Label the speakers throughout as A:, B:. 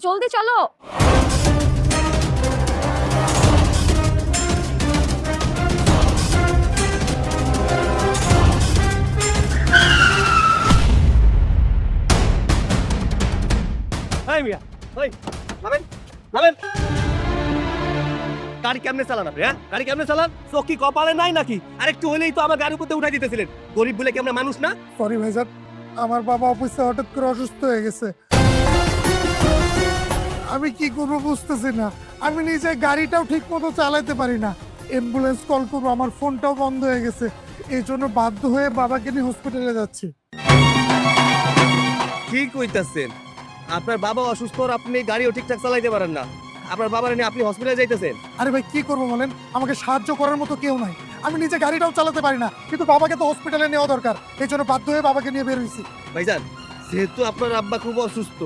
A: জলদি চলো।
B: এই মিয়া, ওই নামেন, নামেন। গাড়ি কেমনে চালান আপনি? হ্যাঁ, গাড়ি কেমনে চালান? চোখ কি কপালে নাই নাকি? আরেকটু হইলেই তো আমার গাড়ির উপরে উঠাই দিতেছিলেন। গরিব বলে কি আমরা মানুষ না?
C: সরি ভাইজান, আমার বাবা অফিসে হঠাৎ করে অসুস্থ হয়ে গেছে। আমি কি করবো বুঝতেছি না। আমি নিজে গাড়িটাও ঠিক মতো চালাতে পারি না। অ্যাম্বুলেন্স কল করবো, আমার ফোনটাও বন্ধ হয়ে গেছে। এই জন্য বাধ্য হয়ে বাবাকে নিয়ে হসপিটালে যাচ্ছি।
B: কি কইতাছেন? আপনার বাবা অসুস্থ আর আপনি গাড়িও ঠিকঠাক চালাইতে পারেন না। আপনার বাবার নিয়ে আপনি হসপিটালে যাইতেছেন?
C: আরে ভাই কি করবো বলেন, আমাকে সাহায্য করার মতো কেউ নাই। আমি নিজে গাড়িটাও চালাতে পারি না, কিন্তু বাবাকে তো হসপিটালে নেওয়া দরকার। এই জন্য বাধ্য হয়ে বাবাকে নিয়ে বের হয়েছি।
B: ভাইজান, যেহেতু আপনার আব্বা খুব অসুস্থ,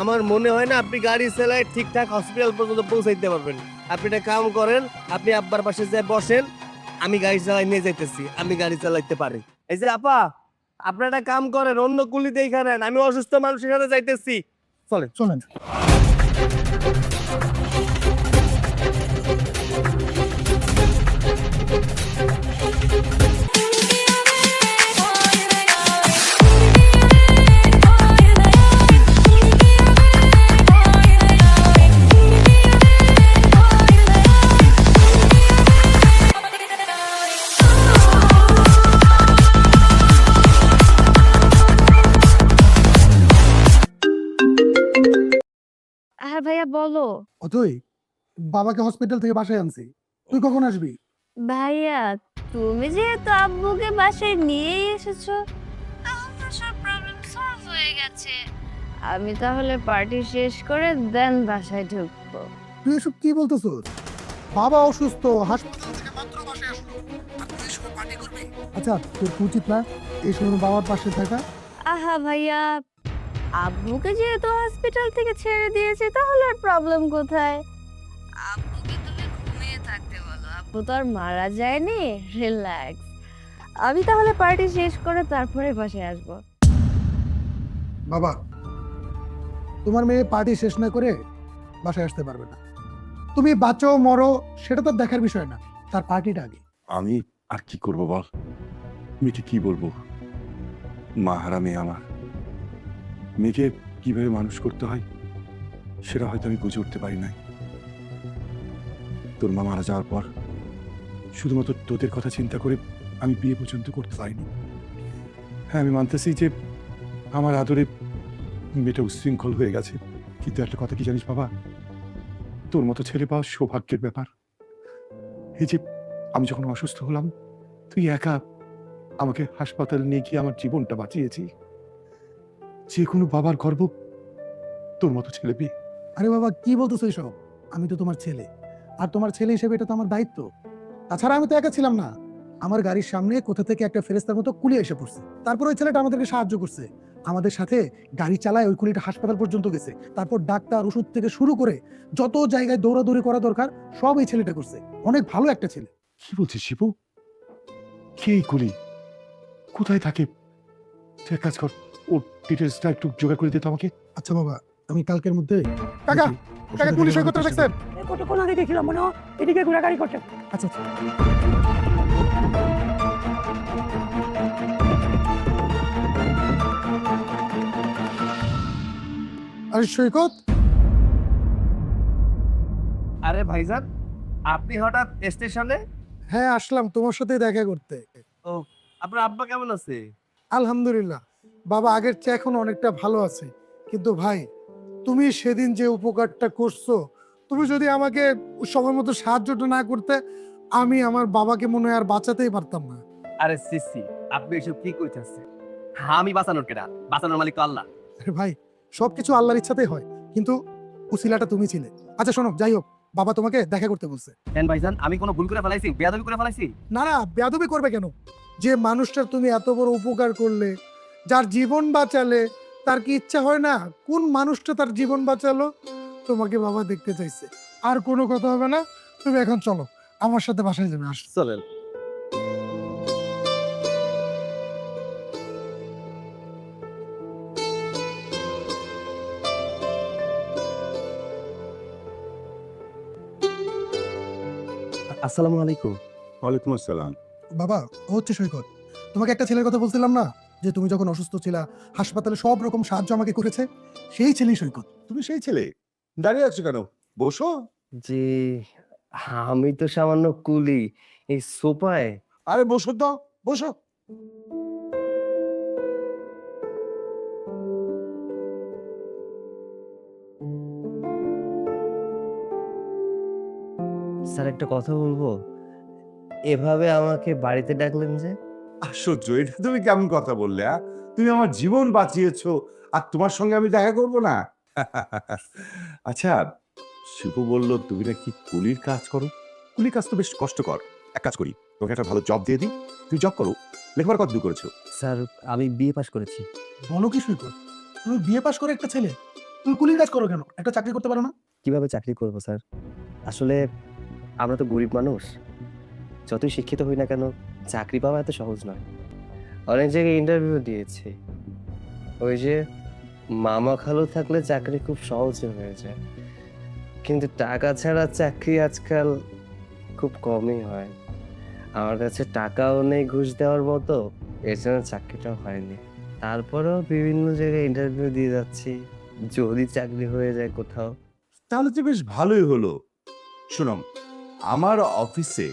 B: আমার মনে হয় না আপনি গাড়ি চালায় ঠিকঠাক হসপিটাল পর্যন্ত পৌঁছাইতে পারবেন। আপনি একটা কাম করেন, আপনি আব্বার পাশে যে বসেন, আমি গাড়ি চালাই নিয়ে যাইতেছি। আমি গাড়ি চালাইতে পারি। এই যে আপা, আপনি একটা কাম করেন, অন্য কুলি দেখে নেন। আমি অসুস্থ মানুষের সাথে যাইতেছি। চলেন।
C: চলেন।
A: হ্যাঁ ভাইয়া বলো।
C: অতই, বাবাকে হসপিটাল থেকে বাসায় আনছি। তুই কখন আসবি?
A: ভাইয়া তুমি যেহেতু আব্বুকে বাসায় নিয়েই এসেছো, তাহলে সব প্রবলেম সলভ হয়ে গেছে। আমি তাহলে পার্টি শেষ করে দেন বাসায় ঢুকবো।
C: তুই এসব কি বলতেছিস? বাবা অসুস্থ, হাসপাতাল থেকে মাত্র বাসায় আসলো, আর তুই এই সময় পার্টি করবি? আচ্ছা, তোর কি উচিত না এই সময় বাবার পাশে থাকা?
A: আহা ভাইয়া, আব্বুকে যেহেতু হসপিটাল থেকে ছেড়ে দিয়েছে, তাহলে আর প্রবলেম কোথায়? আব্বুকে তুমি ঘুমিয়ে থাকতে বলো, আব্বু তো আর মারা যায়নি। রিল্যাক্স। আমি তাহলে পার্টি শেষ করে তারপরে বাসায় আসবো।
C: বাবা, তোমার মেয়ে পার্টি শেষ না করে বাসায় আসতে পারবে না। তুমি বাঁচো মরো সেটা তো দেখার বিষয় না, তার পার্টিটা আগে।
D: আমি আর কি করবো বল? মেয়েকে কি বলবো? মা হারা মেয়ে আমার। মেয়েকে কিভাবে মানুষ করতে হয় সেটা হয়তো আমি বুঝে উঠতে পারি নাই। তোর মা মারা যাওয়ার পর শুধুমাত্র তোদের কথা চিন্তা করে আমি বিয়ে পর্যন্ত করতে পারিনি। হ্যাঁ, আমি মানতেছি যে আমার আদরে মেয়েটা উচ্ছৃঙ্খল হয়ে গেছে, কিন্তু একটা কথা কি জানিস বাবা, তোর মতো ছেলে পাওয়া সৌভাগ্যের ব্যাপার। এই যে আমি যখন অসুস্থ হলাম, তুই একা আমাকে হাসপাতালে নিয়ে গিয়ে আমার জীবনটা বাঁচিয়েছি। যে কোনো বাবার গর্ব তোর মতো ছেলে পেয়ে।
C: আরে বাবা কি বলতেছো এসব? আমি তো তোমার ছেলে, আর তোমার ছেলে হিসেবে এটা তো আমার দায়িত্ব। তাছাড়া আমি তো একা ছিলাম না, আমার গাড়ির সামনে কোথা থেকে একটা ফেরেস্তার মতো কুলি এসে পড়ছে। তারপর ওই ছেলেটা আমাদেরকে সাহায্য করছে, আমাদের সাথে গাড়ি চালায় ওই কুলিটা হাসপাতাল পর্যন্ত গেছে। তারপর ডাক্তার, ওষুধ থেকে শুরু করে যত জায়গায় দৌড়াদৌড়ি করা দরকার সব এই ছেলেটা করছে। অনেক ভালো একটা ছেলে।
D: কি বলছিস শিবু? কে এই কুলি? কোথায় থাকে? তুই এক কাজ কর, ওর ডিটেলসটা একটু জোগাড় করে দিতে আমাকে।
C: আচ্ছা বাবা, আমি কালকের মধ্যে কাকা কাকা পুলিশ ওই কথা দেখছেন?
E: কতক্ষণ আগে দেখলাম মনে হয় এদিকে ঘোরাঘুরি করছে।
C: আচ্ছা আচ্ছা। আরে সৈকত,
B: আরে ভাইজান, আপনি হঠাৎ স্টেশনে?
C: হ্যাঁ আসলাম তোমার সাথে দেখা করতে।
B: ও, আপনার আব্বা কেমন আছে?
C: আলহামদুলিল্লাহ, বাবা আগের চেয়ে এখন অনেকটা ভালো আছে। কিন্তু ভাই, তুমি সেদিন যে উপকারটা করছো, তুমি যদি আমাকে সময় মতো সাহায্যটা না করতে, আমি আমার বাবাকে মনে হয় আর বাঁচাতেই পারতাম না।
B: আরে সিসি, আপনি এসব কি কইতাছেন? আমি বাঁচানোর কেডা? বাঁচানোর মালিক তো আল্লাহ।
C: আরে ভাই, সবকিছু আল্লাহর ইচ্ছাতেই হয়, কিন্তু উসিলাটা তুমি ছিলে। আচ্ছা শোনো, যাই হোক, বাবা তোমাকে দেখা করতে বলছে।
B: কেন ভাইজান, আমি কোনো ভুল করে ফেলাইছি? বেয়াদবি করে ফেলাইছি?
C: না না, বেয়াদবি করবে কেন? যে মানুষটার তুমি এত বড় উপকার করলে, যার জীবন বাঁচালে, তার কি ইচ্ছা হয় না কোন মানুষটা তার জীবন বাঁচালো? তোমাকে বাবা দেখতে চাইছে। আর কোনো কথা হবে না, তুমি এখন চলো আমার সাথে বাসায় যাবে। আসো।
B: চলেন। আসসালামু আলাইকুম।
F: ওয়ালাইকুম আসসালাম।
C: বাবা, ও হচ্ছে সৈকত। তোমাকে একটা ছেলের কথা বলছিলাম না, যে তুমি যখন অসুস্থ ছিলা হাসপাতালে সব রকম সাহায্য আমাকে করেছে, সেই ছেলেই সৈকত।
F: তুমি সেই ছেলে, দাঁড়িয়ে আছো কেন? বসো।
B: জি, আমি তো সামান্য কুলি। এই সোফায়
F: আরে বসো তো, বসো।
B: স্যার একটা কথা বলবো? এভাবে আমাকে বাড়িতে ডাকলেন যে?
F: আশ্চর্য, এটা তুমি কেমন কথা বললে? তুমি আমার জীবন বাঁচিয়েছো, আর তোমার সঙ্গে আমি দেখা করব না? আচ্ছা, শিবু বলল তুমি নাকি কুলির কাজ করো। কুলির কাজ তো বেশ কষ্টকর। এক কাজ করি, তোমাকে একটা ভালো জব দিয়ে দিই, তুমি জব করো। লেখাপড়া কতদূর করেছো?
B: স্যার আমি বিএ পাশ করেছি।
C: বলো কি সৈকত, তুমি বিয়ে পাশ করে একটা ছেলে, তুমি কুলির কাজ করো কেন? একটা চাকরি করতে পারো না?
B: কিভাবে চাকরি করব স্যার? আসলে আমরা তো গরিব মানুষ। যতই শিক্ষিত হই না কেন, চাকরি পাওয়া এত সহজ নয়। অনেক জায়গায় ইন্টারভিউ দিয়েছি। ওই যে মামা খালু থাকলে চাকরি খুব সহজে হয়ে যায়, কিন্তু টাকা ছাড়া চাকরি আজকাল খুব কমই হয়। আমার কাছে টাকাও নেই ঘুষ দেওয়ার মতো, এর জন্য চাকরিটাও হয়নি। তারপরেও বিভিন্ন জায়গায় ইন্টারভিউ দিয়ে যাচ্ছি, যদি চাকরি হয়ে যায় কোথাও।
F: তাহলে তো বেশ ভালোই হলো। শোনো, আমার অফিসে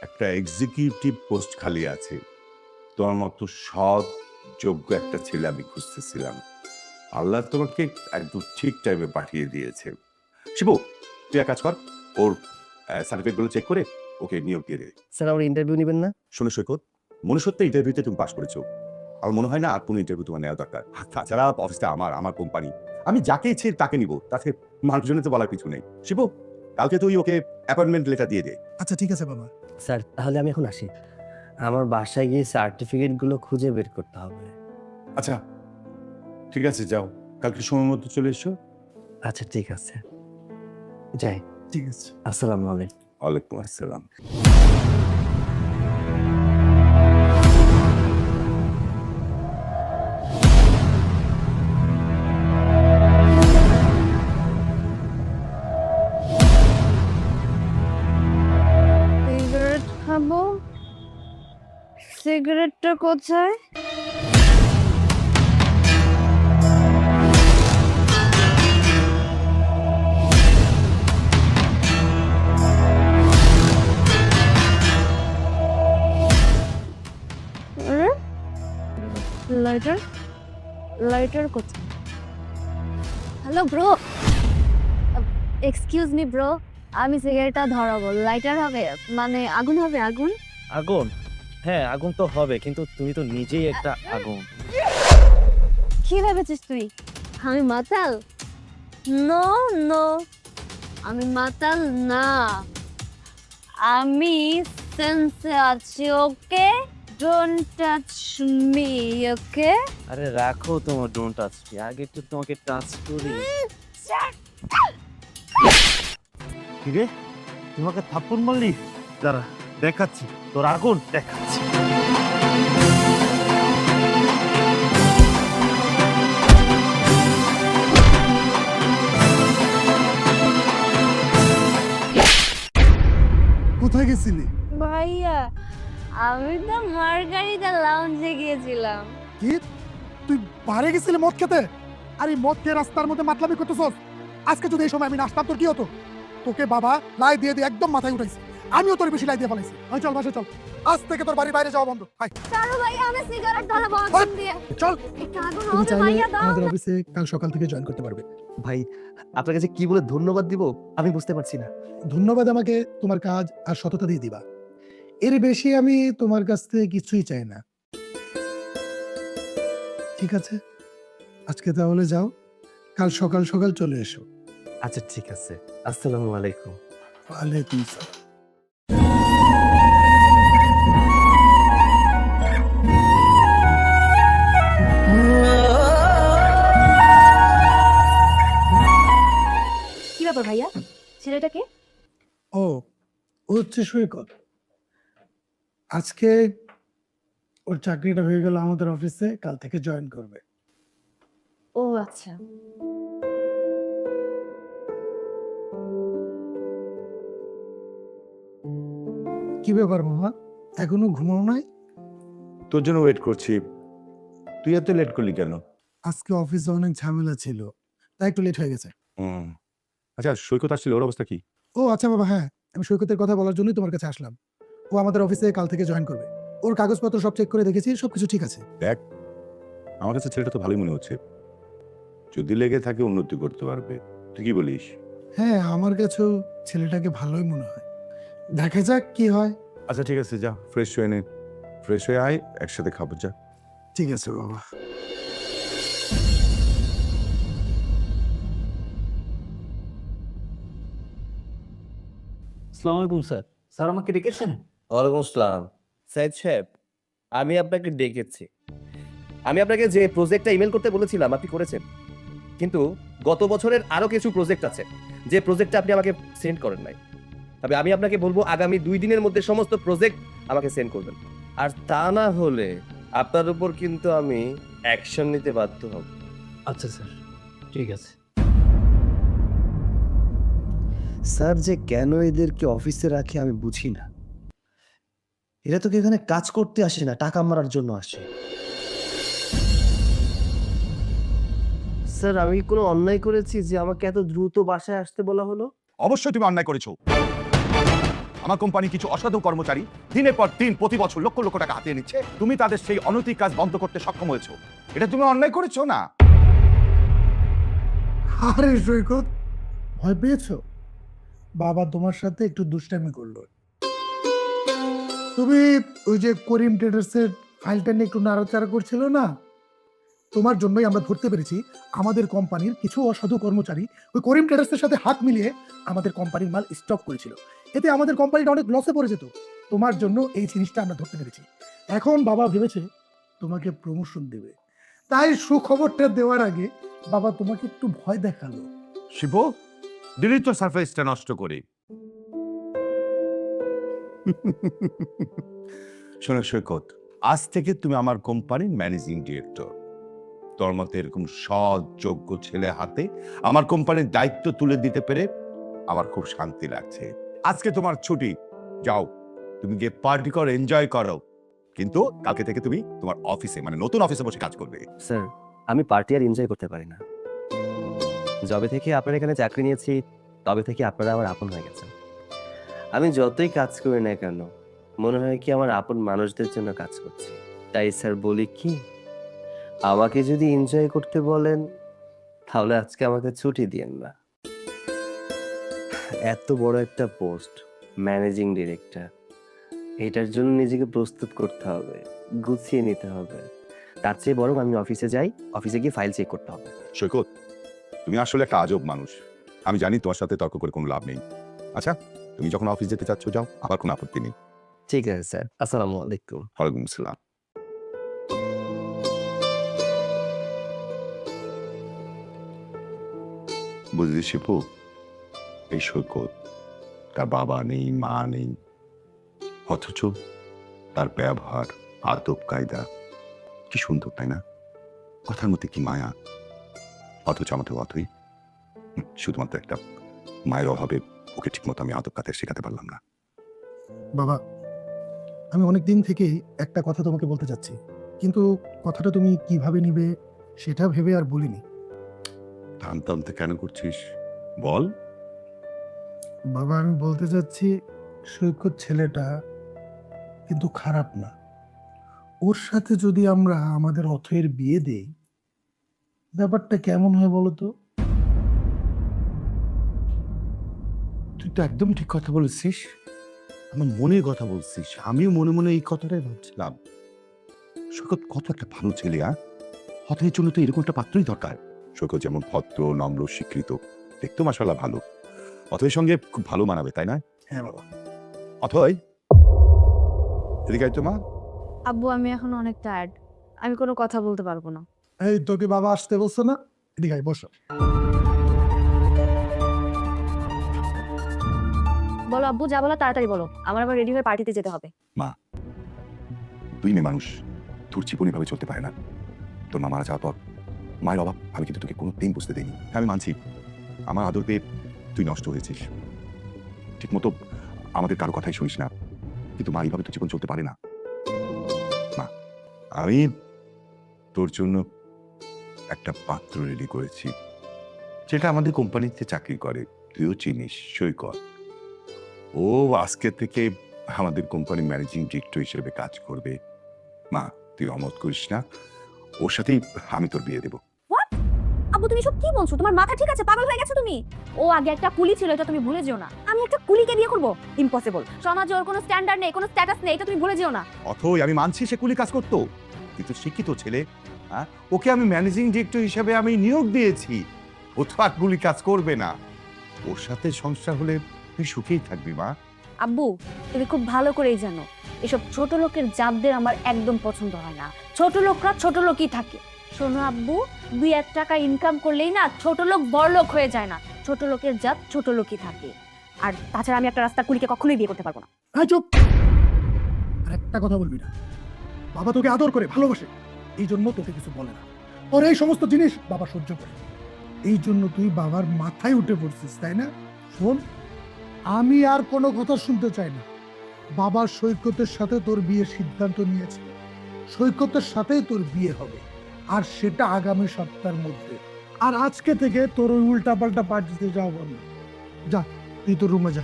F: একটা এক্সিকিউটিভ পোস্ট খালি আছে। তোমার মতো সৎ, যোগ্য একটা ছেলে আমি খুঁজতেছিলাম। আল্লাহ তোমাকে একদম ঠিক টাইমে পাঠিয়ে দিয়েছে। শিবু, তুই এক কাজ কর, ওর সার্টিফিকেটগুলো চেক করে ওকে নিয়োগ দিয়ে দে।
B: স্যার আমার ইন্টারভিউ নেবেন না?
F: শোনো সৈকত, মনে সত্যি ইন্টারভিউতে তুমি পাস করেছো। আমার মনে হয় না আর কোনো ইন্টারভিউ তোমার নেওয়া দরকার। তাছাড়া অফিসটা আমার কোম্পানি, আমি যাকে ইচ্ছে তাকে নিব, তাতে মানুষজনের তো বলার কিছু নেই। শিবু, কালকে তুই ওকে অ্যাপয়েন্টমেন্ট লেটার দিয়ে দে।
C: আচ্ছা ঠিক আছে বাবা।
B: স্যার তাহলে আমি এখন আসি। আমার বাসায় গিয়ে সার্টিফিকেটগুলো খুঁজে বের করতে হবে।
F: আচ্ছা ঠিক আছে, যাও, কালকে সময় মতো চলে এসো।
B: আচ্ছা ঠিক আছে, যাই।
C: ঠিক আছে।
B: আসসালামু আলাইকুম।
F: ওয়ালাইকুম আসসালাম।
A: সিগারেট খাবো, সিগারেটটা কোথায়? আরে লাইটার, লাইটার কোথায়? Hello bro, excuse me bro, আমি সিগারেটটা ধরাবো, লাইটার হবে মানে আগুন হবে, আগুন।
G: আগুন? হ্যাঁ, আগুন তো হবে, কিন্তু তুমি তো নিজেই একটা আগুন।
A: কি ভেবেছিস তুই আমি মাতাল? নো নো, আমি মাতাল না, আমি সেন্সে আছি। ওকে, ডোন্ট টাচ মি। ওকে,
G: আরে রাখো তোমার ডোন্ট টাচ মি, আগে একটু তোমাকে টাচ করি। কি রে, তোমাকে থাপ্পড় মারলি? দাঁড়া দেখাচ্ছি তোর আগুন, দেখাচ্ছি।
C: কোথায় গেছিলি?
A: ভাইয়া আমি তো মার্গারিটা লাউঞ্জে গিয়েছিলাম।
C: কি, তুই বাইরে গেছিলি মদ খেতে? আর এই মদ খেয়ে রাস্তার মধ্যে মাতলামি করতেছস? আজকে যদি এই সময় আমি নাচতাম তোর কি হতো? তোকে বাবা লাই দিয়ে দিয়ে একদম মাথায় উঠাইছে, আমিও তোর বেশি লাই দিয়ে ফেলাইছি। আমি চল বাসে চল, আজ থেকে তোর বাড়ির বাইরে যাওয়া বন্ধ। হাই
A: চারু ভাইয়া আমি সিগারেট ধরাবো আগুন দিয়ে।
C: চল।
A: একটু আগুন
C: তুমি
A: হবে
C: চাইলে
A: ভাইয়া, দাও
C: আমাদের
A: না।
C: অফিসে কাল সকাল থেকে জয়েন করতে পারবে।
B: ভাই আপনার কাছে কি বলে ধন্যবাদ দিব আমি বুঝতে পারছি না।
C: ধন্যবাদ আমাকে তোমার কাজ আর সততা দিয়ে দিবা, এর বেশি আমি তোমার কাছ থেকে কিছুই চাই না। ঠিক আছে, আজকে তাহলে যাও, কাল সকাল সকাল চলে এসো।
B: আচ্ছা ঠিক আছে, আসসালামু আলাইকুম।
C: ওয়ালাইকুম আসসালাম।
A: কি ব্যাপার ভাইয়া, ছেলেটাকে?
C: ও, ও হচ্ছে সৈকত। আজকে ওর চাকরিটা হয়ে গেল আমাদের অফিসে, কাল থেকে জয়েন করবে।
A: ও আচ্ছা।
C: কি ব্যাপার মামা, এখনো ঘুমাও নাই?
F: তোর জন্য ওয়েট করছি। তুই এত লেট করলি কেন?
C: আজকে অফিসে অনেক ঝামেলা ছিল, তাই একটু লেট হয়ে গেছে।
F: আচ্ছা, সৈকত আসছিল, ওর অবস্থা কি?
C: ও আচ্ছা বাবা, হ্যাঁ আমি সৈকতের কথা বলার জন্যই তোমার কাছে আসলাম। ও আমাদের অফিসে কাল থেকে জয়েন করবে। ওর কাগজপত্র সব চেক করে দেখেছি, সবকিছু ঠিক আছে।
F: দেখ, আমার কাছে ছেলেটা তো ভালোই মনে হচ্ছে। যদি লেগে থাকে উন্নতি করতে পারবে। তুই কি বলিস?
C: হ্যাঁ, আমার কাছেও ছেলেটাকে ভালোই মনে হয়। দেখা যাক কি হয়।
F: আচ্ছা ঠিক আছে, যা ফ্রেশ হয়ে নে। ফ্রেশ হয়ে আয়, একসাথে খাবো, যা।
C: ঠিক আছে বাবা।
H: আসসালামু আলাইকুম স্যার। স্যার আমাকে ডেকেছেন?
B: ওয়ালাইকুম আসসালাম। সাইদ সাহেব, আমি আপনাকে ডেকেছি। আমি আপনাকে যে প্রজেক্টটা ইমেল করতে বলেছিলাম আপনি করেছেন, কিন্তু গত বছরের আরো কিছু প্রজেক্ট আছে যে প্রজেক্টটা আপনি আমাকে সেন্ড করেন নাই। তবে আমি আপনাকে বলবো আগামী 2 দিনের মধ্যে সমস্ত প্রজেক্ট আমাকে সেন্ড করবেন, আর তা না হলে আপনার উপর কিন্তু আমি অ্যাকশন নিতে বাধ্য হব।
H: আচ্ছা স্যার, ঠিক আছে।
I: স্যার যে কেন এদেরকে অফিসে রাখে আমি বুঝি না। এরা তো এখানে কাজ করতে আসে না, টাকা মারার জন্য আসে।
B: স্যার, আমি কোনো অন্যায় করেছি যে আমাকে এত দ্রুত বাসায় আসতে বলা হলো?
J: অবশ্যই তুমি অন্যায় করেছো। আমার কোম্পানি কিছু অসাধু কর্মচারী দিনের পর দিন প্রতি বছর লক্ষ লক্ষ টাকা হাতিয়ে নিচ্ছে, তুমি তাদের সেই অনৈতিক কাজ বন্ধ করতে সক্ষম হয়েছো। এটা তুমি অন্যায় করেছো না?
C: আরে সৈকত, ভয় পেয়েছো? বাবা তোমার সাথে একটু দুষ্টামি করলো। তুমি ওই যে করিম ট্রেডার্সের ফাইলটা নিয়ে একটু নাড়াচাড়া করছিল না, তোমার জন্যই আমরা ধরতে পেরেছি আমাদের কোম্পানির কিছু অসাধু কর্মচারী ওই করিম ট্রেডার্সের সাথে হাত মিলিয়ে আমাদের কোম্পানির মাল স্টক করেছিল। এতে আমাদের কোম্পানিটা অনেক লসে পড়ে যেত। তোমার জন্য এই জিনিসটা আমরা ধরতে পেরেছি। এখন বাবা ভেবেছে তোমাকে প্রমোশন দেবে, তাই সুখবরটা দেওয়ার আগে বাবা তোমাকে একটু ভয় দেখালো।
J: শিবু, দিলি তো সারফেসটা নষ্ট করে। শোনো সৈকত, আজ থেকে তুমি আমার কোম্পানির ম্যানেজিং ডিরেক্টর। তোর মতো এরকম সৎ যোগ্য ছেলে হাতে আমার কোম্পানির দায়িত্ব তুলে দিতে পেরে আমার খুব শান্তি লাগছে। আজকে তোমার ছুটি, যাও তুমি গিয়ে পার্টি করো, এনজয় করো, কিন্তু কালকে থেকে তুমি তোমার অফিসে, মানে নতুন অফিসে বসে কাজ করবে।
B: স্যার, আমি পার্টি আর এনজয় করতে পারি না। যবে থেকে আপনার এখানে চাকরি নিয়েছি তবে থেকে আপনারা আমার আপন হয়ে গেছেন। আমি যতই কাজ করি না কেন মনে হয় কি আমার আপন মানুষদের জন্য কাজ করছি। তাই স্যার বলি কি, আমাকে যদি এনজয় করতে বলেন তাহলে আজকে আমাকে ছুটি দিয়েন না। এত বড় একটা পোস্ট, ম্যানেজিং ডিরেক্টর, এটার জন্য নিজেকে প্রস্তুত করতে হবে, গুছিয়ে নিতে হবে। তার চেয়ে বরং আমি অফিসে যাই, অফিসে গিয়ে ফাইল চেক করতে হবে।
J: সৈকত, তুমি আসলে একটা আজব মানুষ। আমি জানি তোমার সাথে তর্ক করে কোনো লাভ নেই। আচ্ছা, তুমি যখন অফিস যেতে চাচ্ছ যাও, আবার কোনো আপত্তি নেই।
B: ঠিক আছে স্যার, আসসালামু আলাইকুম।
J: ওয়ালাইকুম আসসালাম। বুঝলি শিপু, এই সৈকত, তার বাবা নেই, মা নেই, অথচ তার ব্যবহার, আদব কায়দা কি সুন্দর, তাই না? কথার মধ্যে কি মায়া। অথচ আমাদের অথই শুধুমাত্র একটা মায়ের অভাবে ওকে ঠিকমতো আমি আদব কায়দা শেখাতে পারলাম না।
C: বাবা, আমি অনেক দিন থেকেই একটা কথা তোমাকে বলতে চাচ্ছি, কিন্তু কথাটা তুমি কিভাবে নিবে সেটা ভেবে আর বলিনি।
J: টানতে টানতে কেন করছিস, বল।
C: বাবা, আমি বলতে চাচ্ছি সৈকত ছেলেটা কিন্তু খারাপ না। ওর সাথে যদি আমরা আমাদের অথয়ের বিয়ে দেই, ব্যাপারটা কেমন হয় বলো তো?
J: তুই তো একদম ঠিক কথা বলেছিস, আমার মনের কথা বলছিস। আমিও মনে মনে এই কথাটাই ভাবছিলাম। সৈকত কত একটা ভালো ছেলে, হতের জন্য তো এরকম একটা পাত্রই দরকার। সৈকত যেমন ভদ্র, নম্র, স্বীকৃত, দেখতো মাশাআল্লাহ ভালো, অথয়ের সঙ্গে খুব ভালো মানাবে, তাই না?
C: হ্যাঁ বাবা।
J: অথয়, এদিকে আয় তো মা।
A: আব্বু, আমি এখন অনেক টায়ার্ড, আমি কোনো কথা বলতে পারবো না।
C: এই তোকে বাবা আসতে বলছো না? এদিকে আয়, বসো।
A: বলো আব্বু, যা বলো তাড়াতাড়ি বলো, আমার আবার রেডি হয়ে পার্টিতে যেতে হবে।
J: মা, তুই মেয়ে মানুষ, তোর জীবন এভাবে চলতে পারে না। তোর মা মারা যাওয়ার পর মায়ের অভাব আমি কিন্তু তোকে কোনো দিন বুঝতে দিইনি। আমি মানছি আমার আদর পেয়ে তুই নষ্ট হয়েছিস, ঠিক মতো আমাদের কারো কথাই শুনিস না, কিন্তু মা এইভাবে তো জীবন চলতে পারে না। মা, আমি তোর জন্য একটা পাত্র রেডি করেছি, যেটা আমাদের কোম্পানিতে চাকরি করে, তুইও চিনিস, সৈকত। ও আজকে থেকে আমাদের কোম্পানি ম্যানেজিং ডিরেক্টর হিসেবে কাজ করবে। মা, তুই অমত করিস না, ওর সাথেই আমি তোর বিয়ে দেবো।
A: আব্বু তুমি সব কি বলছো? তোমার মাথা ঠিক আছে? পাগল হয়ে গেছো তুমি? ও আগে একটা কুলি ছিল, এটা তুমি ভুলে যেও না। আমি একটা কুলিকে বিয়ে করব? ইম্পসিবল। সমাজে ওর কোনো স্ট্যান্ডার্ড নেই, কোনো স্ট্যাটাস নেই, এটা তুমি ভুলে যেও না।
F: অথই আমি মানছি সে কুলি কাজ করতো, কিন্তু শিক্ষিত ছেলে। হ্যাঁ, ওকে আমি ম্যানেজিং ডিরেক্টর হিসেবে আমি নিয়োগ দিয়েছি। ও তো আর কুলি কাজ করবে না। ওর সাথে সংসার হলে তুই সুখেই থাকবি মা।
A: আব্বু তুমি খুব ভালো করেই জানো এসব ছোট লোকের জাতদের আমার একদম পছন্দ হয় না। ছোট লোকরা ছোট লোকই থাকে। শোনো আব্বু, 2-1 টাকা ইনকাম করলেই না ছোট লোক বড় লোক হয়ে যায় না। ছোট লোকের জাত ছোট লোকই থাকে। আর তাছাড়া আমি একটা রাস্তার কুলিকে কখনোই বিয়ে করতে পারবো না।
C: চুপ, আর একটা কথা বলবি না। বাবা তোকে আদর করে ভালোবাসে, এই জন্য তোকে কিছু বলে না। ওর এই সমস্ত জিনিস বাবা সহ্য করে, এই জন্য তুই বাবার মাথায় উঠে পড়ছিস, তাই না? শোন, আমি আর কোনো কথা শুনতে চাই না। বাবা সৈকতের সাথে তোর বিয়ের সিদ্ধান্ত নিয়েছে, সৈকতের সাথেই তোর বিয়ে হবে, আর সেটা আগামী সপ্তাহের মধ্যে। আর আজকে থেকে তোর ওই উল্টা পাল্টা পাঠ দিতে যাও বন্ধ। যা, তুই তোর রুমে যা।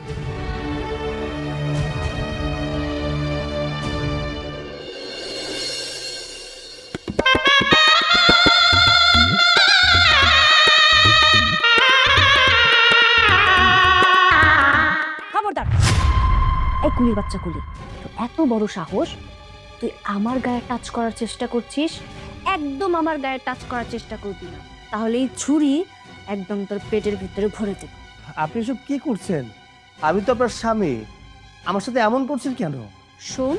A: খবরদার! এই কুলির বাচ্চা কুলি, তোর এত বড় সাহস, তুই আমার গায়ে টাচ করার চেষ্টা করছিস? একদম আমার গায়ে টাচ করার চেষ্টা করবি না, তাহলে এই ছুরি একদম তোর পেটের ভিতরে ভরে দেব।
B: আপনি সব কি করছেন? আমি তো আপনার স্বামী, আমার সাথে এমন করছেন কেন?
A: শোন,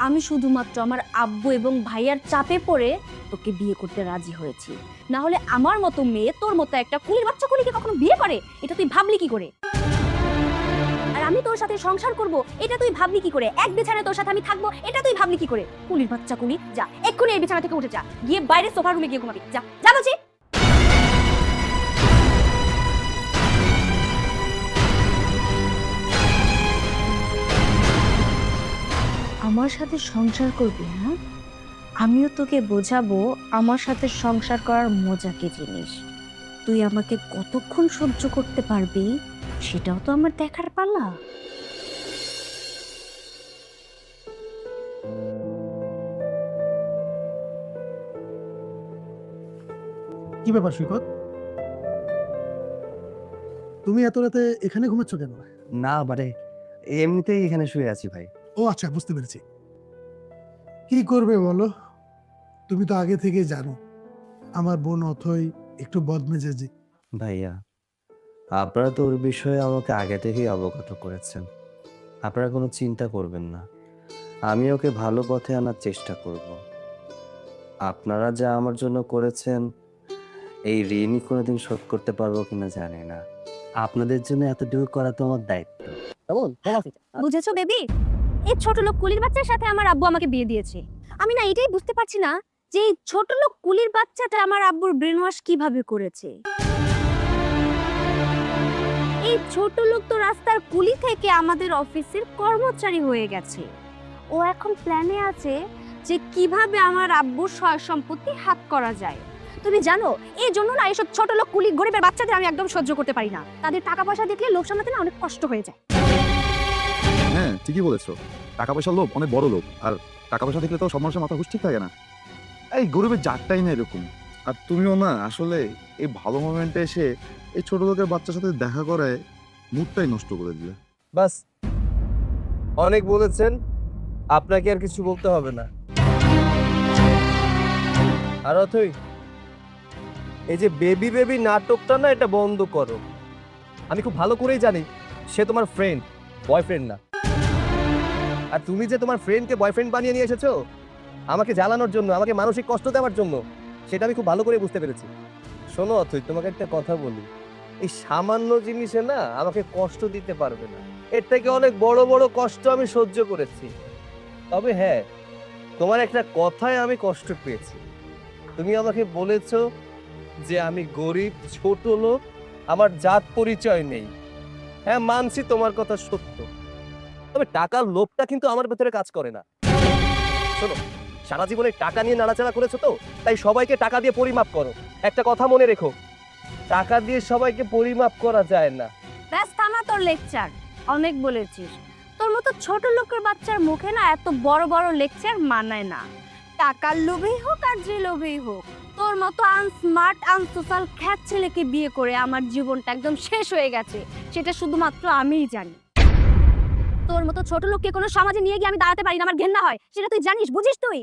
A: আমি শুধুমাত্র আমার আব্বু এবং ভাইয়ার চাপে পড়ে তোকে বিয়ে করতে রাজি হয়েছি। না হলে আমার মতো মেয়ে তোর মতো একটা কুলির বাচ্চা কুলিকে কখনো বিয়ে করে? এটা তুই ভাবলি কি করে? আর আমি তোর সাথে সংসার করব, এটা তুই ভাবলি কি করে? এক বিছানায় তোর সাথে আমি থাকবো, এটা তুই ভাবলি কি করে? কুলির বাচ্চা কুলি, যা এক্ষুনি এই বিছানা থেকে উঠে যা, গিয়ে বাইরে সোফা রুমে গিয়ে ঘুমাবি। যা যা বলছি। আমার সাথে সংসার করবি? হ্যাঁ, আমিও তোকে বোঝাবো আমার সাথে সংসার করার মজা কি জিনিস। তুই আমাকে কতক্ষণ সহ্য করতে পারবি সেটাও তো আমার দেখার পালা।
C: কি ব্যাপার সৈকত, তুমি এত রাতে এখানে ঘুমাচ্ছ কেন?
I: না মানে এমনিতেই এখানে শুয়ে আছি ভাই।
C: ও আচ্ছা, বুঝতে পেরেছি। কি করবে বলো, তুমি তো আগে থেকে জানো আমার বোন অথই একটু বদমেজাজি।
I: ভাইয়া, আপনারা তো ওর বিষয়ে আমাকে আগে থেকেই অবগত করেছেন, আপনারা কোনো চিন্তা করবেন না, আমি ওকে ভালো পথে আনার চেষ্টা করব। আপনারা যা আমার জন্য করেছেন এই ঋণই কোনোদিন শোধ করতে পারবো কিনা জানি না। আপনাদের জন্য এতটুকু করা তো আমার দায়িত্ব।
A: বুঝেছো বেবি? এই ছোট লোক কুলির বাচ্চার সাথে আমার আব্বু আমাকে বিয়ে দিয়েছে। আমি না এটাই বুঝতে পারছি না যে এই ছোট লোক কুলির বাচ্চাটা আমার আব্বুর ব্রেন ওয়াশ কিভাবে করেছে। এই ছোট লোক তো রাস্তার কুলি থেকে আমাদের অফিসের কর্মচারী হয়ে গেছে। ও এখন প্ল্যানে আছে যে কিভাবে আমার আব্বুর সয় সম্পত্তি হাত করা যায়। তুমি জানো, এই জন্য না এসব ছোট লোক কুলি গরিবের বাচ্চাদের আমি একদম সহ্য করতে পারি না। তাদের টাকা পয়সা দেখলে লোভ সামলাতে না অনেক কষ্ট হয়ে যায়।
K: হ্যাঁ, ঠিকই বলেছো। টাকা পয়সার লোভ অনেক বড় লোভ, আর টাকা পয়সা দেখলে তো সব মানুষের মাথা হুশ ঠিক থাকে না। এই গরিবের জাতটাই না এরকম। আর তুমিও না আসলে এই ভালো মোমেন্টে এসে এই ছোট লোকের বাচ্চার সাথে দেখা করায় মুডটাই নষ্ট করে দিলে।
B: বাস, অনেক বলেছেন, আপনাকে আর কিছু বলতে হবে না। আর অথই, এই যে বেবি বেবি নাটকটা না, এটা বন্ধ করো। আমি খুব ভালো করেই জানি সে তোমার ফ্রেন্ড, বয়ফ্রেন্ড না। আর তুমি যে তোমার ফ্রেন্ডকে বয়ফ্রেন্ড বানিয়ে নিয়ে এসেছো আমাকে জ্বালানোর জন্য, আমাকে মানসিক কষ্ট দেওয়ার জন্য, সেটা আমি খুব ভালো করে বুঝতে পেরেছি। শোনো অথই, তোমাকে একটা কথা বলি, এই সামান্য জিনিসে না আমাকে কষ্ট দিতে পারবে না। এর থেকে অনেক বড় বড় কষ্ট আমি সহ্য করেছি। তবে হ্যাঁ, তোমার একটা কথায় আমি কষ্ট পেয়েছি। তুমি আমাকে বলেছো যে আমি গরিব, ছোট লোক, আমার জাত পরিচয় নেই। হ্যাঁ মানছি, তোমার কথা সত্য। তবে তবে টাকার লোভটা কিন্তু আমার ভেতরে কাজ করে না। শোনো, সারা জীবনে টাকা নিয়ে নাড়াচাড়া করেছো তো, তাই সবাইকে টাকা দিয়ে পরিমাপ করো। একটা কথা মনে রেখো, টাকা দিয়ে সবাইকে পরিমাপ করা যায় না।
A: ব্যাস থামা তোর লেকচার, অনেক বলেছিস। তোর মতো ছোট লোকের বাচ্চার মুখে না এত বড় বড় লেকচার মানায় না। টাকার লোভেই হোক আর যে লোভেই হোক, তোর মতো আনস্মার্ট আনসোশ্যাল খ্যাত ছেলেকে বিয়ে করে আমার জীবনটা একদম শেষ হয়ে গেছে, সেটা শুধুমাত্র আমিই জানি। তোর মতো ছোট লোককে কোনো সমাজে নিয়ে গিয়ে আমি দাঁড়াতে পারি না, আমার ঘেন্না হয়, সেটা তুই জানিস, বুঝিস তুই?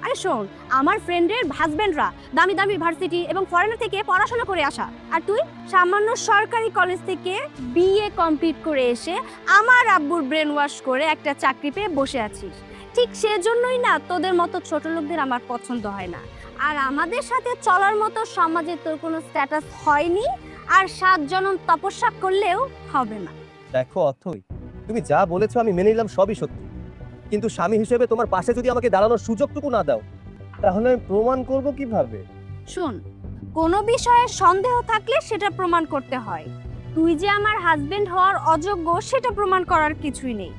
A: আরে শোন, আমার ফ্রেন্ডের হাজবেন্ডরা দামি দামি ভার্সিটি এবং ফরেনার থেকে পড়াশোনা করে আসা, আর তুই সামান্য সরকারি কলেজ থেকে বিএ কমপ্লিট করে এসে আমার আব্বুর ব্রেন ওয়াশ করে একটা চাকরি পেয়ে বসে আছিস। ঠিক সেজন্যই না তোদের মতো ছোট লোকদের আমার পছন্দ হয় না। আর আমাদের সাথে চলার মতো সমাজে তোর কোনো স্ট্যাটাস হয়নি, আর 7 জনম তপস্যা করলেও হবে না।
B: দেখো অথই, তুমি যা বলেছো আমি মেনে নিলাম, সবই সত্যি, কিন্তু স্বামী হিসেবে তোমার পাশে যদি আমাকে দাঁড়ানোর সুযোগটুকু না দাও, তাহলে আমি প্রমাণ করব কিভাবে?
A: শোন, কোনো বিষয়ে সন্দেহ থাকলে সেটা প্রমাণ করতে হয়। তুই যে আমার হাজবেন্ড হওয়ার অযোগ্য সেটা প্রমাণ করার কিছুই নেই।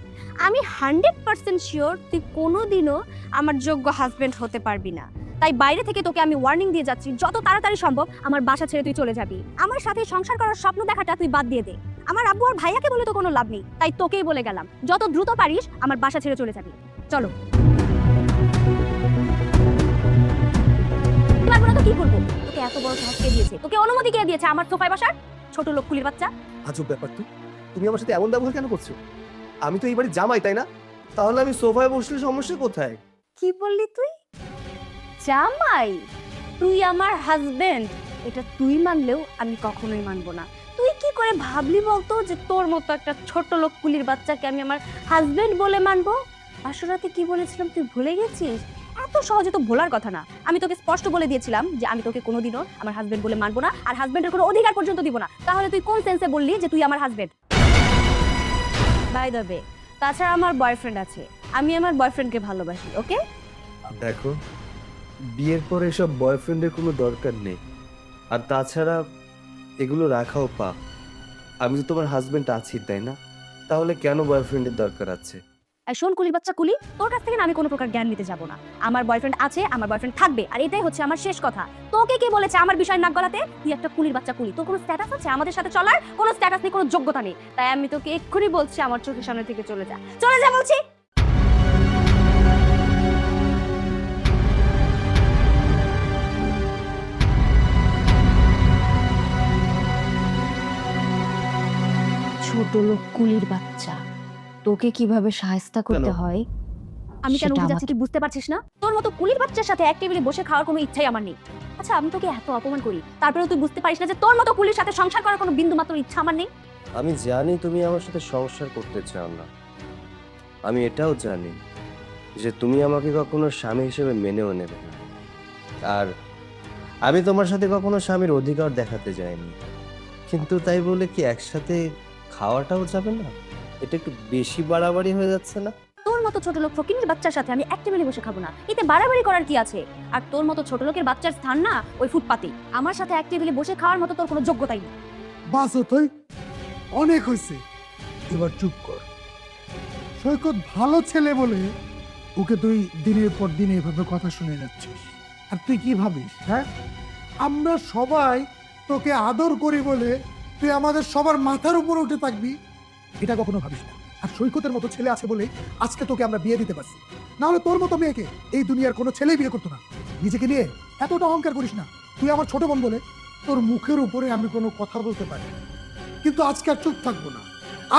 A: আমি 100% শিওর তুই কোনোদিনও আমার যোগ্য হাজবেন্ড হতে পারবি না। তাই বাইরে থেকে তোকে আমি ওয়ার্নিং দিয়ে যাচ্ছি, যত তাড়াতাড়ি সম্ভব আমার বাসা ছেড়ে তুই চলে যাবি। আমার সাথে সংসার করার স্বপ্ন দেখাটা তুই বাদ দিয়ে দে। আমার আব্বু আর ভাইয়াকে বলে তো কোনো লাভ নেই, তাই তোকেই বলে গেলাম, যত দ্রুত পারিস আমার বাসা ছেড়ে চলে যাবি। চলো। পারবো না তো কি করবো? তোকে এত বড় সাহস কে দিয়েছে? তোকে অনুমতি কে দিয়েছে আমার সোফায় বসার? ছোট লোক কুলির বাচ্চা।
B: আজব ব্যাপার তো, তুমি আমার সাথে এমন ব্যবহার কেন করছো? আমি তো এই বাড়ির জামাই, তাই না? তাহলে আমি সোফায় বসলে সমস্যা কোথায়?
A: কি বললি তুই? জামাই? তুই আমার হাজবেন্ড, এটা তুই মানলেও আমি কখনোই মানবো না। তুই কি করে ভাবলি বলতো যে তোর মতো একটা ছোট লোক কুলির বাচ্চাকে আমি আমার হাজবেন্ড বলে মানবো? আসরাতে কি বলেছিলাম তুই ভুলে গেছিস? এত সহজে তো ভোলার কথা না। আমি তোকে স্পষ্ট বলে দিয়েছিলাম যে আমি তোকে কোনোদিনও আমার হাজবেন্ড বলে মানবো না, আর হাজবেন্ডের কোনো অধিকার পর্যন্ত দিব না। তাহলে তুই কোন সেন্সে বললি যে তুই আমার হাজবেন্ড? বাই দ্য ওয়ে, তাছাড়া আমার বয়ফ্রেন্ড আছে, আমি আমার বয়ফ্রেন্ডকে ভালোবাসি। ওকে?
I: দেখো, বিয়ের পরে এসব বয়ফ্রেন্ডের কোনো দরকার নেই, আর তাছাড়া এগুলো রাখাও পাপ। আমি তো তোমার হাজবেন্ড আছি, তাই না? তাহলে কেন বয়ফ্রেন্ডের দরকার আছে?
A: এই শোন কুলির বাচ্চা কুলি, তোর কাছ থেকে না আমি কোনো প্রকার জ্ঞান নিতে যাব না। আমার বয়ফ্রেন্ড আছে, আমার বয়ফ্রেন্ড থাকবে, আর এটাই হচ্ছে আমার শেষ কথা। তোকে কে বলেছে আমার বিষয় নাক গলাতে? তুই একটা কুলির বাচ্চা কুলি, তোর কোনো স্ট্যাটাস আছে আমাদের সাথে চলার? কোনো স্ট্যাটাস নেই, কোনো যোগ্যতা নেই। তাই আমি তোকে এক্ষুনি বলছি আমার চোখের সামনে থেকে চলে যা, চলে যা বলছি। ছোট লোক কুলির বাচ্চা, তোকে কিভাবে সাহায্য করতে হয় আমি কেন উঠে যাচ্ছি তুই বুঝতে পারছিস না? তোর মতো কুলির বাচ্চার সাথে এক টেবিলে বসে খাওয়ার কোনো ইচ্ছাই আমার নেই। আচ্ছা, আমি তোকে এত অপমান করি, তারপরেও তুই বুঝতে পারিস না যে তোর মতো কুলির সাথে সংসার করার কোনো বিন্দু মাত্র ইচ্ছা আমার নেই?
I: আমি জানি তুমি আমার সাথে সংসার করতে চাও না। আমি এটাও জানি যে তুমি আমাকে কখনো স্বামী হিসেবে মেনেও নেবে না। আর আমি তোমার সাথে কখনো স্বামীর অধিকার দেখাতে যাইনি, কিন্তু তাই বলে কি একসাথে খাওয়াটাও যাবে না? এটা একটু বেশি বাড়াবাড়ি হয়ে যাচ্ছে না?
A: তোর মতো ছোট লোক ফকিনের বাচ্চার সাথে আমি এক টেবিলে বসে খাবো না, এতে বাড়াবাড়ি করার কি আছে? আর তোর মতো ছোট লোকের বাচ্চার স্থান না ওই ফুটপাতে। আমার সাথে এক টেবিলে বসে খাওয়ার মতো তোর কোনো যোগ্যতাই নেই।
C: বাস তুই অনেক হয়েছে, এবার চুপ কর। সৈকত ভালো ছেলে বলে ওকে তুই দিনের পর দিন এভাবে কথা শুনে যাচ্ছিস। আর তুই কি ভাবিস? হ্যাঁ, আমরা সবাই তোকে আদর করি বলে তুই আমাদের সবার মাথার উপর উঠে থাকবি, এটা কখনো ভাবিস না। আর সৈকতের মতো ছেলে আছে বলে আজকে তোকে আমরা বিয়ে দিতে পারছি, না হলে তোর মতো মেয়েকে এই দুনিয়ার কোনো ছেলেই বিয়ে করতো না। নিজেকে নিয়ে এতটা অহংকার করিস না। তুই আমার ছোট বোন বলে তোর মুখের উপরে আমি কোনো কথা বলতে পারি, কিন্তু আজকে আর চুপ থাকবো না।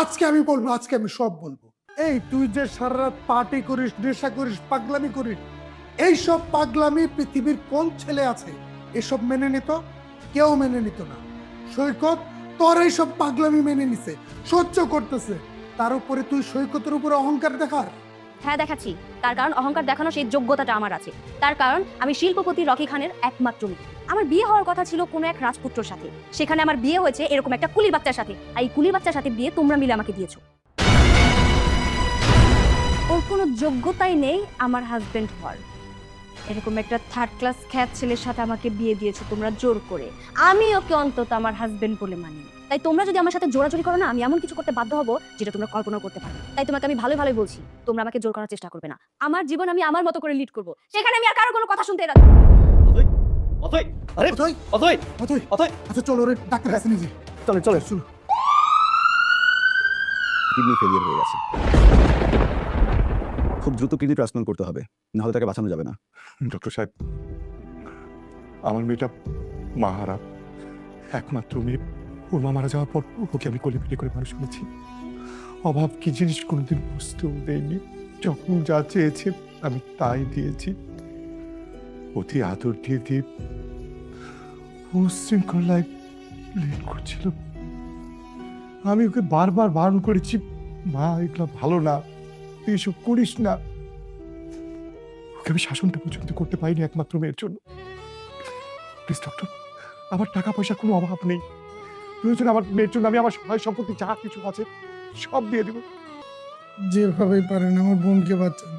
C: আজকে আমি বলবো, আজকে আমি সব বলবো। এই তুই যে সারা রাত পার্টি করিস, নেশা করিস, পাগলামি করিস, এইসব পাগলামি পৃথিবীর কোন ছেলে আছে এসব মেনে নিত? কেউ মেনে নিত না। সৈকত তোর এইসব পাগলামি মেনে নিছে, সহ্য করতেছে, তার উপরে তুই সৈকতের উপরে অহংকার দেখার?
A: হ্যাঁ দেখাচ্ছি, তার কারণ অহংকার দেখানো সেই যোগ্যতাটা আমার আছে। তার কারণ আমি শিল্পপতি রকি খানের একমাত্র মেয়ে। আমার বিয়ে হওয়ার কথা ছিল কোনো এক রাজপুত্রর সাথে, সেখানে আমার বিয়ে হয়েছে এরকম একটা কুলির বাচ্চার সাথে। আর এই কুলির বাচ্চার সাথে বিয়ে তোমরা মিলে আমাকে দিয়েছো। ওর কোনো যোগ্যতাই নেই আমার হাজবেন্ড হওয়ার। এরকম একটা থার্ড ক্লাস খ্যাত ছেলের সাথে আমাকে বিয়ে দিয়েছো তোমরা জোর করে। আমি ওকে অন্তত আমার হাজবেন্ড বলে মানি। তাই তোমরা যদি আমার সাথে জোরাজোরি করো না, আমি এমন কিছু করতে বাধ্য হব যেটা তোমরা কল্পনা করতে পারো। তাই তোমাকে আমি ভালোই ভালোই বলছি, তোমরা আমাকে জোর করার চেষ্টা করবে না। আমার জীবন আমি আমার মতো করে লিড করব, সেখানে আমি আর কারো কোনো কথা শুনতে রাখবো না।
H: অথই, আরে
C: অথই,
H: অথই,
C: অথই,
H: অথই,
C: আচ্ছা চলো ওরে ডাক্তার কাছে নিয়ে যাই।
H: চলে চলে।
C: চলো।
K: কিডনি ফেলিয়ার হয়ে গেছে, খুব দ্রুত কিডনি ট্রান্সপ্লান্ট করতে হবে, না হলে তাকে বাঁচানো যাবে না।
D: ডক্টর সাহেব, আমার মেয়েটা মাহারা, একমাত্র মেয়ে। ওর মা মারা যাওয়ার পর ওকে আমি কোলে পিঠে করে মানুষ করেছি। অভাব কি জিনিস কোনোদিন বুঝতেও দেয়নি। যখন যা চেয়েছে আমি তাই দিয়েছি। অতি আদর দিয়ে দিয়ে উশৃঙ্খলায় লিড করছিল। আমি ওকে বারবার বারণ করেছি, মা এগুলো ভালো না, তুই এসব করিস না। ওকে আমি শাসনটা পর্যন্ত করতে পারিনি একমাত্র মেয়ের জন্য। প্লিজ ডক্টর, আমার টাকা পয়সা কোনো অভাব নেই। প্রয়োজন আমার মেয়ের জন্য আমি আমার সহায় সম্পত্তি যা কিছু আছে সব দিয়ে দেবো।
C: যেভাবে পারেন আমার বোনকে বাঁচান।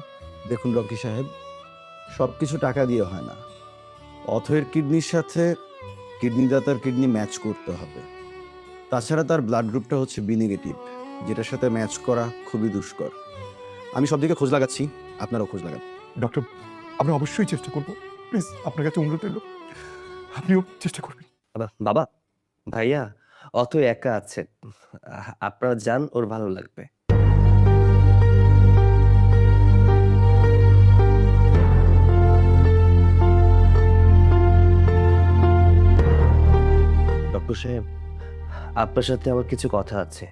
K: দেখুন রকি সাহেব, সব কিছু টাকা দিয়ে হয় না। অথয়ের কিডনির সাথে কিডনি দাতার কিডনি ম্যাচ করতে হবে। তাছাড়া তার ব্লাড গ্রুপটা হচ্ছে বি নেগেটিভ, যেটার সাথে ম্যাচ করা খুবই দুষ্কর। আমি সব দিকে খোঁজ লাগাচ্ছি, আপনারাও খোঁজ লাগান।
D: ডক্টর, আমরা অবশ্যই চেষ্টা করবো। প্লিজ আপনার কাছে অনুরোধ রইল, আপনিও চেষ্টা করবেন।
I: বাবা, ভাইয়া অত একা আছে, আপনারা যান, ওর ভালো লাগবে। ডক্টর সাহেব, আপনার সাথে আমার কিছু কথা আছে।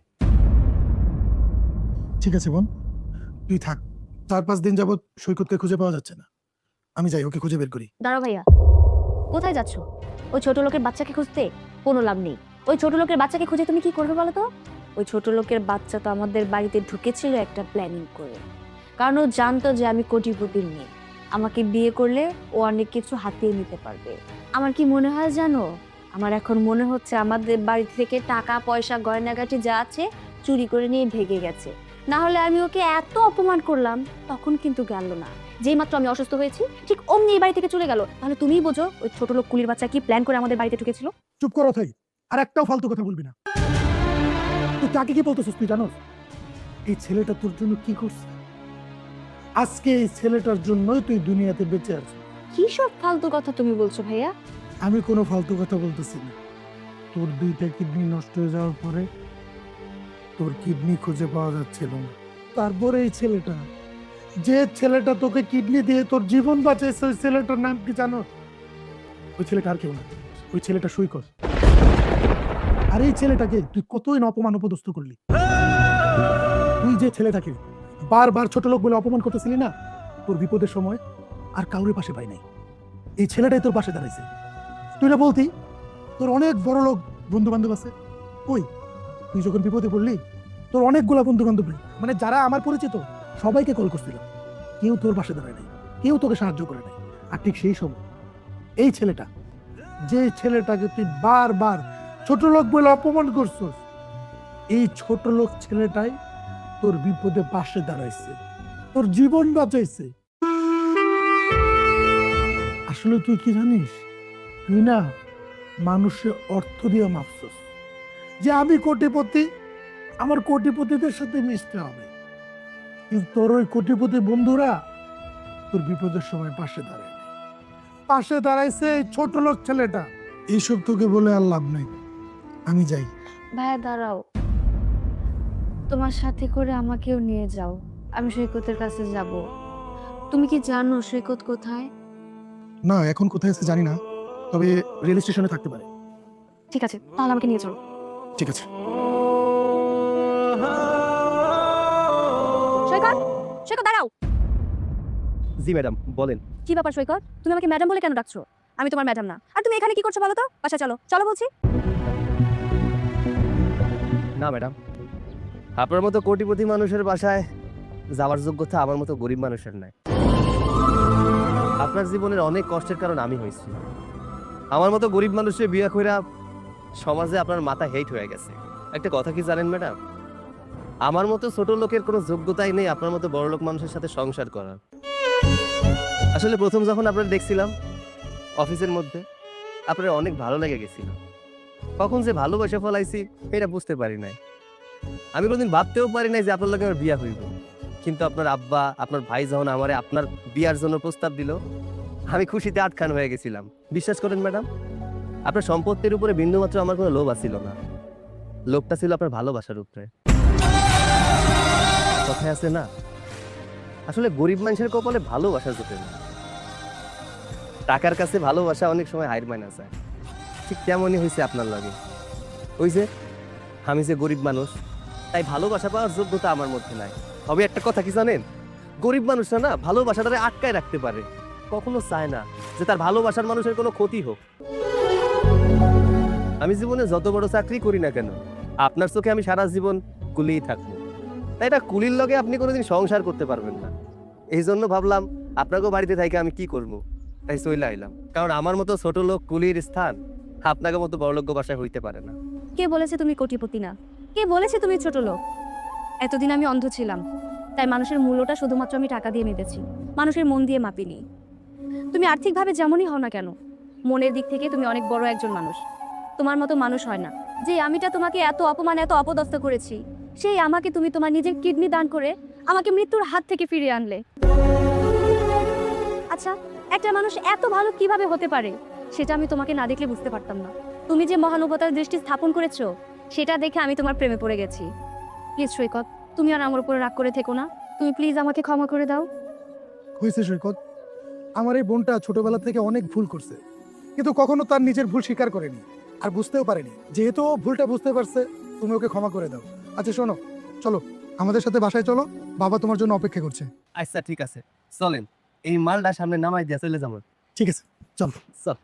C: ঠিক আছে বোন, তুই থাক। 4-5 দিন যাবত সৈকতকে খুঁজে পাওয়া যাচ্ছে না। আমি যাই ওকে খুঁজে বের করি।
A: দাঁড়াও ভাইয়া, কোথায় যাচ্ছো? ওই ছোট লোকের বাচ্চাকে খুঁজতে কোনো লাভ নেই। ওই ছোট লোকের বাচ্চাকে খুঁজে তুমি কি করবে বলো তো? ওই ছোট লোকের বাচ্চা তো আমাদের বাড়িতে ঢুকেছিল একটা প্ল্যানিং করে, কারণ ও জানতো যে আমি কোটিপতির মেয়ে। আমাকে বিয়ে করলে ও অনেক কিছু হাতিয়ে নিতে পারবে। আমার কি মনে হয় জানো, আমার এখন মনে হচ্ছে আমাদের বাড়ি থেকে টাকা পয়সা গয়নাগাটি যা আছে চুরি করে নিয়ে ভেগে গেছে। না হলে আমি ওকে এত অপমান করলাম, তখন কিন্তু গেল না। যেই মাত্র আমি অসুস্থ হয়েছি ঠিক অমনি এই বাড়ি থেকে চলে গেল। তাহলে তুমিই বোঝো ওই ছোট লোক কুলির বাচ্চা কি প্ল্যান করে আমাদের বাড়িতে ঢুকেছিল।
C: চুপ করো থাই, আর একটাও ফালতু কথা বলবি না। তুই তাকে কি বলতেছিস তুই জানোস? এই ছেলেটা তোর জন্য কি করছে? আজকে এই ছেলেটার জন্যই তুই দুনিয়াতে বেঁচে আছিস।
A: কি সব ফালতু কথা তুমি বলছো ভাইয়া?
C: আমি কোনো ফালতু কথা বলতেছি না। তোর 2টা কিডনি নষ্ট হয়ে যাওয়ার পরে তোর কিডনি খুঁজে পাওয়া যাচ্ছিল না। তারপরে এই ছেলেটা, যে ছেলেটা তোকে কিডনি দিয়ে তোর জীবন বাঁচাইছে, ওই ছেলেটার নাম কি জানো? ওই ছেলেটা আর কেউ না, ওই ছেলেটা সৈকত। আর এই ছেলেটাকে তুই কতই না অপমান অপদস্থ করলি। তুই যে ছেলেটাকে বারবার ছোট লোক বলে অপমান করতেছিলি না, তোর বিপদের সময় আর কাউরে পাশে পাই নাই। এই ছেলেটাই তোর পাশে দাঁড়াইছে। তুই না বলতি তোর অনেক বড় লোক বন্ধু বান্ধব আছে? ওই তুই যখন বিপদে পড়লি তোর অনেকগুলা বন্ধু বান্ধব, মানে যারা আমার পরিচিত, সবাইকে কল করছিল, কেউ তোর পাশে দাঁড়ায় নাই, কেউ তোকে সাহায্য করে নাই। আর ঠিক সেই সময় এই ছেলেটা, যে ছেলেটাকে তুই বারবার ছোট লোক বলে অপমান করছিস, এই ছোট লোক ছেলেটাই তোর বিপদে পাশে দাঁড়াইছে, তোর জীবন বাঁচাইছে। আসলে তুই কি জানিস, তুই না মানুষের অর্থ দিয়ে মাপছস যে আমি কোটিপতি, আমার কোটিপতিদের সাথে মিশতে হবে। কিন্তু তোর ওই কোটিপতি বন্ধুরা তোর বিপদের সময় পাশে দাঁড়ায়, পাশে দাঁড়াইছে এই ছোট লোক ছেলেটা। এইসব তোকে বলে আর লাভ নাই, আমি যাই।
A: ভাইয়া দাঁড়াও, তোমার সাথে করে আমাকেও নিয়ে যাও, আমি সৈকতের কাছে যাব। তুমি কি জানো সৈকত কোথায়?
C: না, এখন কোথায় আছে জানি না, তবে রেল স্টেশনে থাকতে পারে।
A: ঠিক আছে, তাহলে আমাকে নিয়ে চলো।
C: ঠিক আছে।
A: সৈকত, সৈকত দাঁড়াও।
I: জি ম্যাডাম, বলেন।
A: কি ব্যাপার সৈকত, তুমি আমাকে ম্যাডাম বলে কেন ডাকছো? আমি তোমার ম্যাডাম না। আর তুমি এখানে কি করছো বলো তো? বাসা চলো, চলো বলছি।
I: না ম্যাডাম, আপনার মতো কোটিপতি মানুষের বাসায় যাওয়ার যোগ্যতা আমার মতো গরিব মানুষের নাই। আপনার জীবনের অনেক কষ্টের কারণ আমি হয়েছি। আমার মতো গরিব মানুষের বিয়ে কইরা সমাজে আপনার মাথা হেট হয়ে গেছে। একটা কথা কি জানেন ম্যাডাম, আমার মতো ছোট লোকের কোনো যোগ্যতাই নেই আপনার মতো বড় লোক মানুষের সাথে সংসার করার।
B: আসলে প্রথম যখন আপনারা দেখছিলাম অফিসের মধ্যে, আপনার অনেক ভালো লেগে গেছিল। কখন যে ভালোবাসা ফলাইছি এটা বুঝতে পারি নাই। আমি কোনোদিন ভাবতেও পারি নাই যে আপনার লগে আমার বিয়া হইব। কিন্তু আপনার আব্বা, আপনার ভাই যখন আমারে আপনার বিয়ার জন্য প্রস্তাব দিল, আমি খুশিতে আটখান হয়ে গেছিলাম। বিশ্বাস করেন ম্যাডাম, আপনার সম্পত্তির উপরে বিন্দুমাত্র আমার কোনো লোভ ছিল না। লোভটা ছিল আপনার ভালোবাসার উপরে। কথায় আছে না, আসলে গরিব মানুষের কপালে ভালোবাসা জোটে না। টাকার কাছে ভালোবাসা অনেক সময় হাইর মাইনা যায়। ঠিক তেমনই হয়েছে আপনার লাগে। ওই যে আমি যে গরিব মানুষ, তাই ভালোবাসা পাওয়ার যোগ্যতা আমার মধ্যে নাই। তবে একটা কথা কি জানেন, গরিব মানুষরা না ভালোবাসাটারে আটকায় রাখতে পারে, কখনো চায় না যে তার ভালোবাসার মানুষের কোনো ক্ষতি হোক। আমি জীবনে যত বড় চাকরি করি না কেন, আপনার চোখে আমি সারা জীবন কুলিই থাকবো। তাই এটা কুলির লগে আপনি কোনোদিন সংসার করতে পারবেন না। এই জন্য ভাবলাম আপনাকেও বাড়িতে থাইকে আমি কি করবো, তাই চলে আইলাম। কারণ আমার মতো ছোট লোক কুলির স্থান আপনাকে মতো বড়লোক বাসায় হইতে পারে না।
A: কে বলেছে তুমি কোটিপতি না? কে বলেছে তুমি ছোট লোক? এতদিন আমি অন্ধ ছিলাম, তাই মানুষের মূল্যটা শুধুমাত্র আমি টাকা দিয়ে মেপেছি, মানুষের মন দিয়ে মাপিনি। তুমি আর্থিকভাবে যেমনই হও না কেন, মনের দিক থেকে তুমি অনেক বড় একজন মানুষ। তোমার মতো মানুষ হয় না। যে আমিটা তোমাকে এত অপমান, এত অপদস্থ করেছি, সেই আমাকে তুমি তোমার নিজের কিডনি দান করে আমাকে মৃত্যুর হাত থেকে ফিরিয়ে আনলে। আচ্ছা, একটা মানুষ এত ভালো কিভাবে হতে পারে সেটা আমি তোমাকে না দেখলে বুঝতে পারতাম না। তুমি যে মহানুভবতার দৃষ্টি স্থাপন করেছো, সেটা দেখে আমি তোমার প্রেমে পড়ে গেছি। প্লিজ সৈকত, তুমি আর আমার উপরে রাগ করে থেকো না। তুমি প্লিজ আমাকে ক্ষমা করে দাও।
C: হয়েছে সৈকত, আমার এই বোনটা ছোটবেলা থেকে অনেক ভুল করছে, কিন্তু কখনো তার নিজের ভুল স্বীকার করেনি আর বুঝতেও পারেনি। যেহেতু ও ভুলটা বুঝতে পারছে, তুমি ওকে ক্ষমা করে দাও। আচ্ছা শোনো, চলো আমাদের সাথে বাসায় চলো, বাবা তোমার জন্য অপেক্ষা করছে।
B: আচ্ছা ঠিক আছে, চলেন এই মালটা সামনে নামাই দিয়া চলে যাবো।
C: ঠিক আছে, চলো।
B: চল।